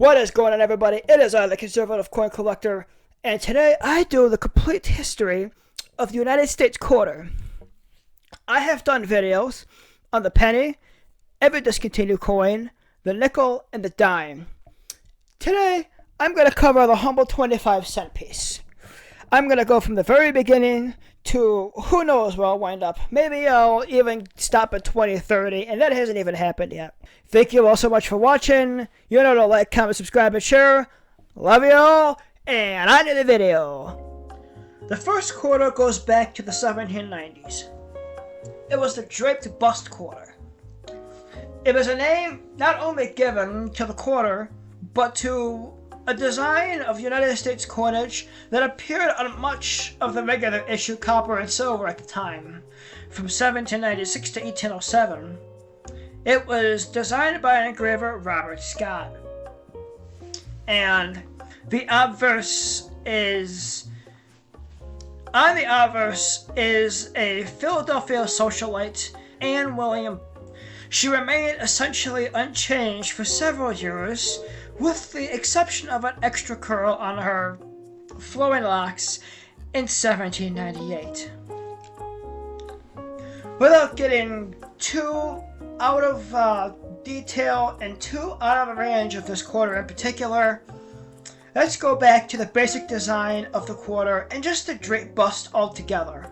What is going on, everybody? It is I, the Conservative Coin Collector, and today I do the complete history of the United States quarter. I have done videos on the penny, every discontinued coin, the nickel, and the dime. Today, I'm going to cover the humble 25-cent piece. I'm going to go from the very beginning to who knows where I'll wind up. Maybe I'll even stop at 2030, and that hasn't even happened yet. Thank you all so much for watching. You know to like, comment, subscribe, and share. Love you all, and on to the video. The first quarter goes back to the 1790s. It was the draped bust quarter. It was a name not only given to the quarter, but to a design of United States coinage that appeared on much of the regular issue copper and silver at the time, from 1796 to 1807. It was designed by an engraver, Robert Scott. And the obverse is... On the obverse is a Philadelphia socialite, Anne William. She remained essentially unchanged for several years, with the exception of an extra curl on her flowing locks in 1798. Without getting too out of detail and too out of range of this quarter in particular, let's go back to the basic design of the quarter and just the drape bust altogether.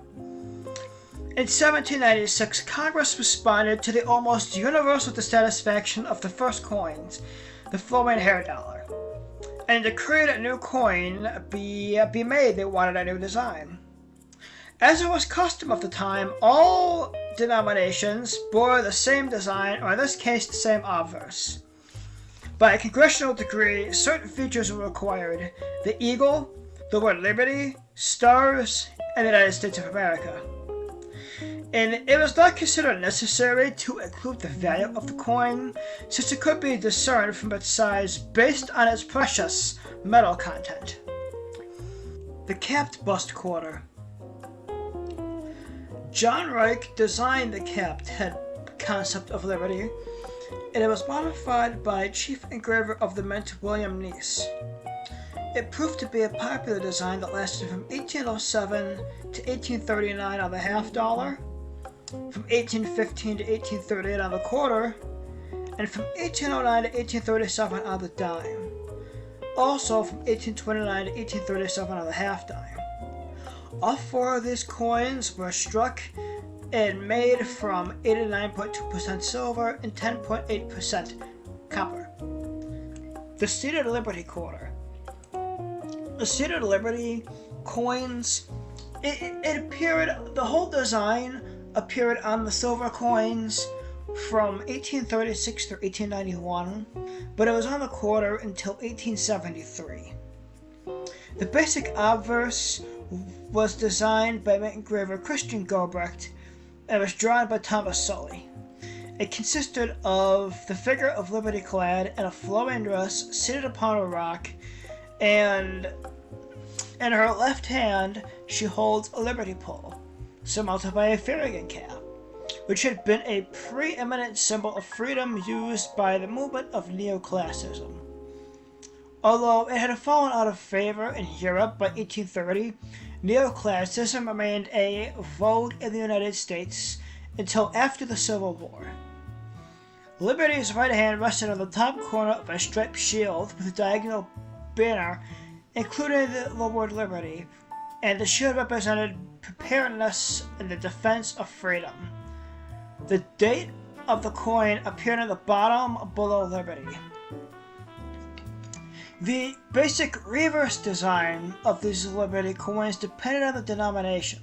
In 1796, Congress responded to the almost universal dissatisfaction of the first coins, the flowing hair dollar, and decreed a new coin be made. They wanted a new design. As it was custom of the time, all denominations bore the same design, or in this case, the same obverse. By a congressional decree, certain features were required: the eagle, the word liberty, stars, and the United States of America. And it was not considered necessary to include the value of the coin, since it could be discerned from its size based on its precious metal content. The capped bust quarter. John Reich designed the capped head concept of liberty, and it was modified by chief engraver of the mint, William Neese. It proved to be a popular design that lasted from 1807 to 1839 on the half dollar, from 1815 to 1838 on the quarter, and from 1809 to 1837 on the dime. Also from 1829 to 1837 on the half dime. All four of these coins were struck and made from 89.2% silver and 10.8% copper. The seated Liberty quarter. The seated Liberty coins, it appeared, the whole design appeared on the silver coins from 1836 through 1891, but it was on the quarter until 1873. The basic obverse was designed by mint engraver Christian Gobrecht and was drawn by Thomas Sully. It consisted of the figure of Liberty clad in a flowing dress, seated upon a rock, and in her left hand she holds a Liberty pole, surmounted by a Farragut cap, which had been a preeminent symbol of freedom used by the movement of neoclassicism. Although it had fallen out of favor in Europe by 1830, neoclassicism remained a vogue in the United States until after the Civil War. Liberty's right hand rested on the top corner of a striped shield with a diagonal banner including the word liberty, and the shield represented preparedness in the defense of freedom. The date of the coin appeared at the bottom below liberty. The basic reverse design of these Liberty coins depended on the denomination.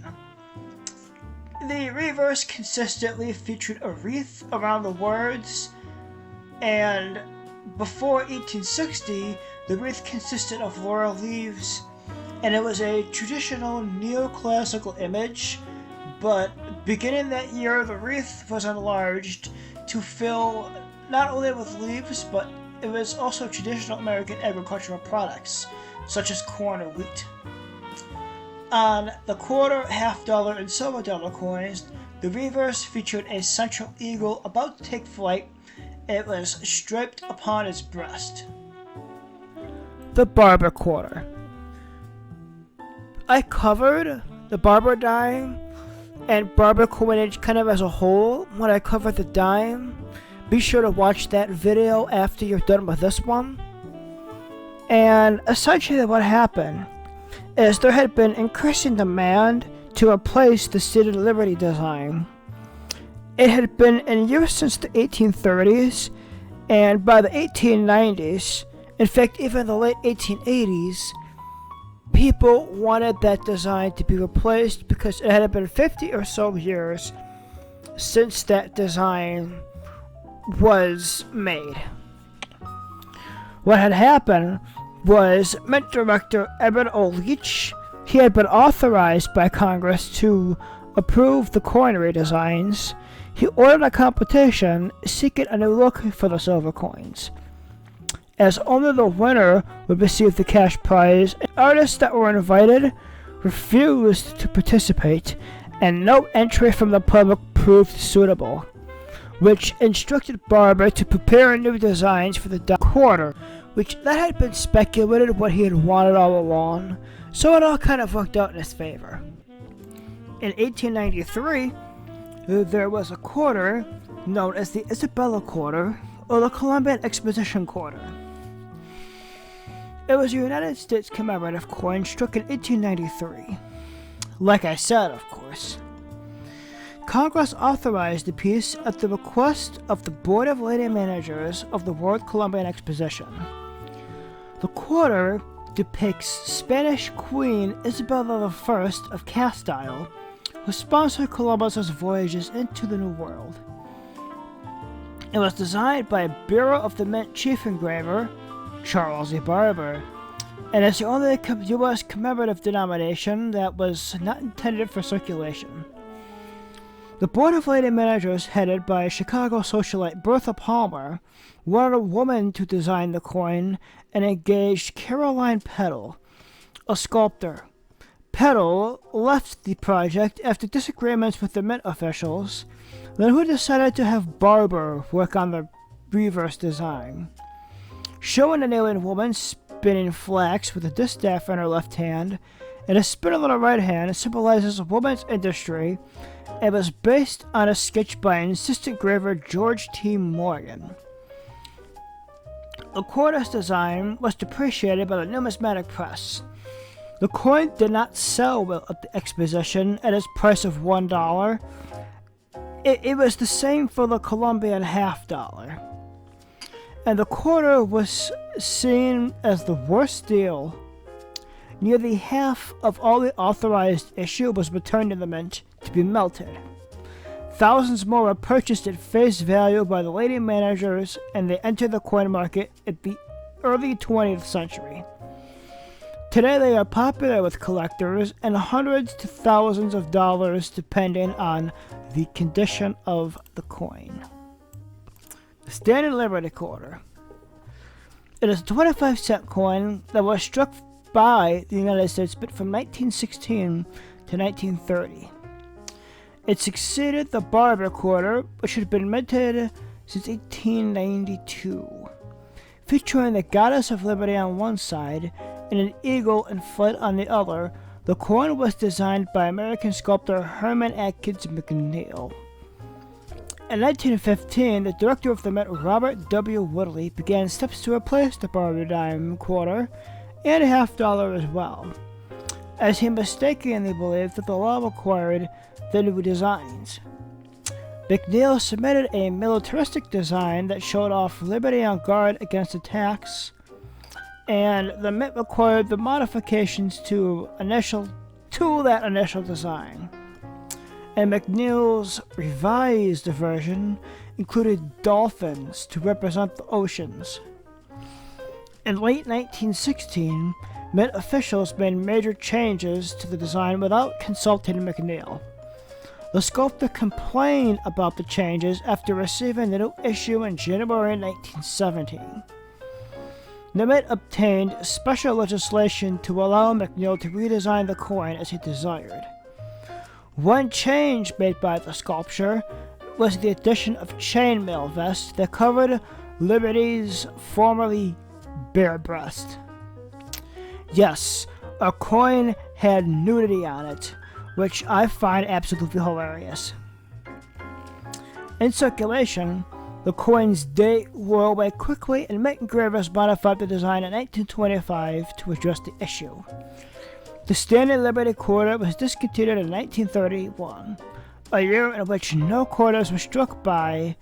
The reverse consistently featured a wreath around the words, and before 1860, the wreath consisted of laurel leaves, and it was a traditional neoclassical image, but beginning that year, the wreath was enlarged to fill not only with leaves, but it was also traditional American agricultural products, such as corn or wheat. On the quarter, half dollar, and silver dollar coins, the reverse featured a central eagle about to take flight. It was striped upon its breast. the barber quarter. I covered the barber dime and barber coinage kind of as a whole when I covered the dime. Be sure to watch that video after you're done with this one. And essentially what happened is there had been increasing demand to replace the Statue of Liberty design. It had been in use since the 1830s, and by the 1890s, in fact even the late 1880s, people wanted that design to be replaced because it had been 50 or so years since that design was made. What had happened was Mint Director Edward O. Leach, he had been authorized by Congress to approve the coingery designs. He ordered a competition seeking a new look for the silver coins. As only the winner would receive the cash prize, and artists that were invited refused to participate, and no entry from the public proved suitable, which instructed Barber to prepare new designs for the quarter, which that had been speculated what he had wanted all along, so it all kind of worked out in his favor. In 1893, there was a quarter known as the Isabella Quarter, or the Columbian Exposition Quarter. It was a United States commemorative coin struck in 1893. Like I said, of course. Congress authorized the piece at the request of the Board of Lady Managers of the World Columbian Exposition. The quarter depicts Spanish Queen Isabella I of Castile, who sponsored Columbus's voyages into the New World. It was designed by Bureau of the Mint chief engraver, Charles E. Barber, and is the only U.S. commemorative denomination that was not intended for circulation. The Board of Lady Managers, headed by Chicago socialite Bertha Palmer, wanted a woman to design the coin and engaged Caroline Peddle, a sculptor. Peddle left the project after disagreements with the Mint officials, then who decided to have Barber work on the reverse design. Showing an alien woman spinning flax with a distaff in her left hand and a spindle in her right hand symbolizes a woman's industry. It was based on a sketch by assistant engraver George T. Morgan. The quarter's design was depreciated by the numismatic press. The coin did not sell well at the exposition at its price of $1. It was the same for the Columbian $half. And the quarter was seen as the worst deal. Nearly half of all the authorized issue was returned to the mint to be melted. Thousands more were purchased at face value by the lady managers, and they entered the coin market at the early 20th century. Today they are popular with collectors and hundreds to thousands of dollars depending on the condition of the coin. The Standard Liberty Quarter. It is a 25-cent coin that was struck by the United States Mint from 1916 to 1930. It succeeded the Barber Quarter, which had been minted since 1892, featuring the Goddess of Liberty on one side and an eagle in flight on the other. The coin was designed by American sculptor Herman Atkins McNeil. In 1915, the director of the Mint, Robert W. Woodley, began steps to replace the Barber dime quarter and $half as well, as he mistakenly believed that the law required the new designs. McNeil submitted a militaristic design that showed off Liberty on guard against attacks, and the Mint required the modifications to that initial design. And McNeil's revised version included dolphins to represent the oceans. In late 1916, Mint officials made major changes to the design without consulting McNeil. The sculptor complained about the changes after receiving the new issue in January 1917. The Mint obtained special legislation to allow McNeil to redesign the coin as he desired. One change made by the sculptor was the addition of chainmail vests that covered Liberty's formerly bare breast. Yes, a coin had nudity on it, which I find absolutely hilarious. In circulation, the coins date wore away quickly, and mint engravers modified the design in 1925 to address the issue. The standard Liberty quarter was discontinued in 1931, a year in which no quarters were struck by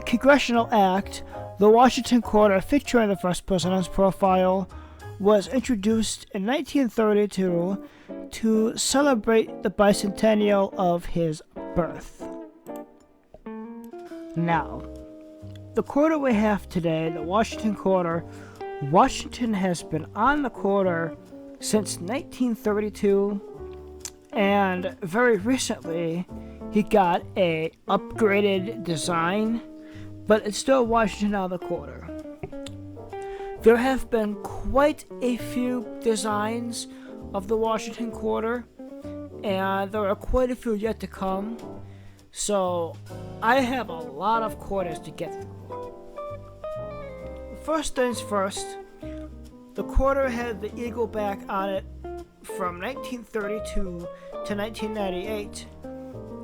congressional act. The Washington quarter, featuring the first president's profile, was introduced in 1932 to celebrate the bicentennial of his birth. Now, the quarter we have today, the Washington quarter, Washington has been on the quarter since 1932, and very recently he got a upgraded design, but it's still Washington on the quarter. There have been quite a few designs of the Washington quarter, and there are quite a few yet to come, so I have a lot of quarters to get through. First things first, the quarter had the eagle back on it from 1932 to 1998,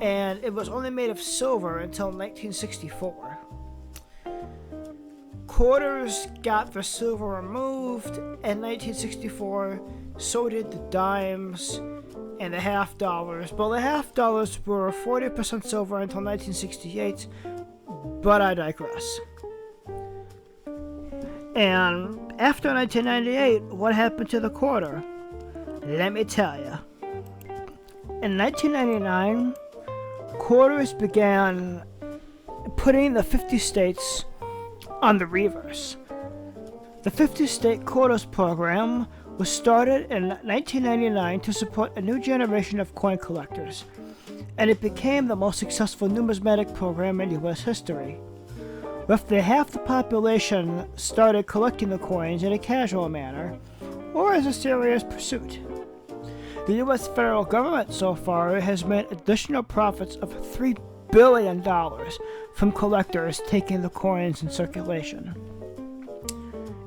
and it was only made of silver until 1964. Quarters got the silver removed in 1964, so did the dimes and the half dollars. But the half dollars were 40% silver until 1968, but I digress. And after 1998, what happened to the quarter? Let me tell you. In 1999, quarters began putting the 50 states on the reverse. The 50 state quarters program was started in 1999 to support a new generation of coin collectors, and it became the most successful numismatic program in U.S. history. Roughly half the population started collecting the coins in a casual manner, or as a serious pursuit. The U.S. federal government so far has made additional profits of $3 billion from collectors taking the coins in circulation.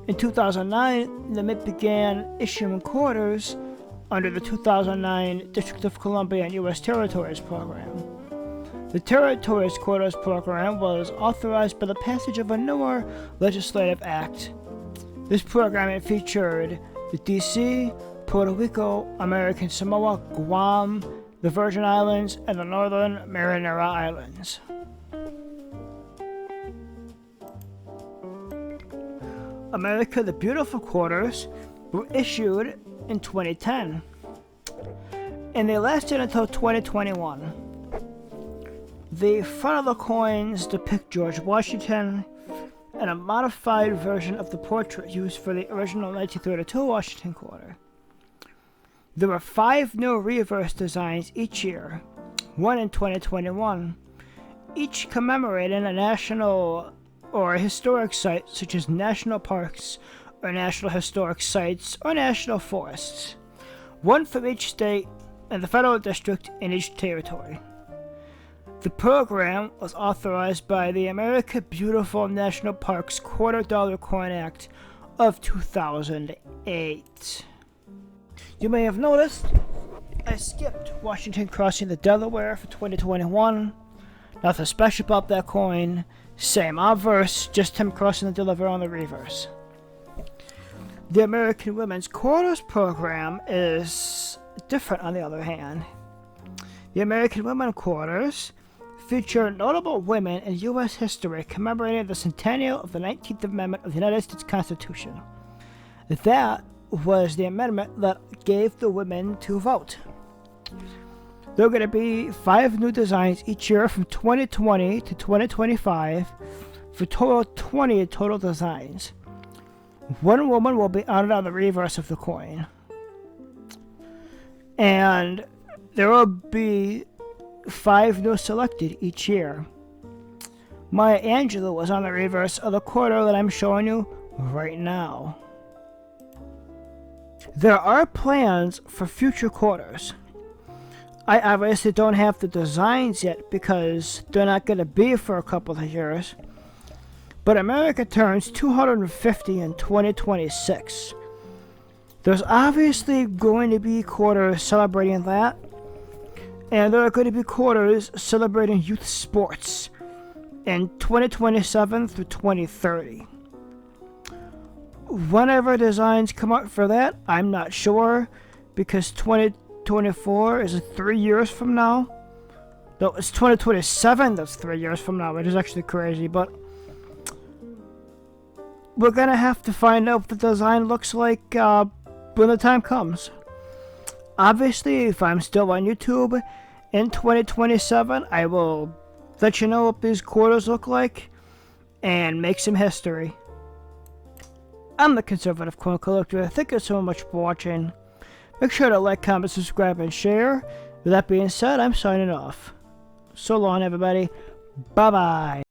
In 2009, the Mint began issuing quarters under the 2009 District of Columbia and U.S. Territories program. The Territories Quarters program was authorized by the passage of a newer legislative act. This program featured the D.C., Puerto Rico, American Samoa, Guam, the Virgin Islands, and the Northern Marinara Islands. America the Beautiful quarters were issued in 2010, and they lasted until 2021. The front of the coins depict George Washington, and a modified version of the portrait used for the original 1932 Washington quarter. There were 5 new reverse designs each year, one in 2021, each commemorating a national or a historic site such as national parks or national historic sites or national forests, one from each state and the federal district in each territory. The program was authorized by the America Beautiful National Parks $2 Coin Act of 2008. You may have noticed I skipped Washington crossing the Delaware for 2021. Nothing special about that coin. Same obverse, just him crossing the Delaware on the reverse. The American Women's Quarters program is different on the other hand. The American Women Quarters feature notable women in U.S. history commemorating the centennial of the 19th Amendment of the United States Constitution. That was the amendment that gave the women to vote. There are going to be 5 new designs each year from 2020 to 2025 for total 20 total designs. One woman will be honored on the reverse of the coin. And there will be 5 new selected each year. Maya Angelou was on the reverse of the quarter that I'm showing you right now. There are plans for future quarters. I obviously don't have the designs yet because they're not going to be for a couple of years. But America turns 250 in 2026. There's obviously going to be quarters celebrating that, and there are going to be quarters celebrating youth sports in 2027 through 2030. Whenever designs come out for that, I'm not sure, because 2024 is 3 years from now. No, it's 2027 that's 3 years from now, which is actually crazy, but we're gonna have to find out what the design looks like when the time comes. Obviously, if I'm still on YouTube in 2027, I will let you know what these quarters look like and make some history. I'm the Conservative Coin Collector. Thank you so much for watching. Make sure to like, comment, subscribe, and share. With that being said, I'm signing off. So long, everybody. Bye-bye.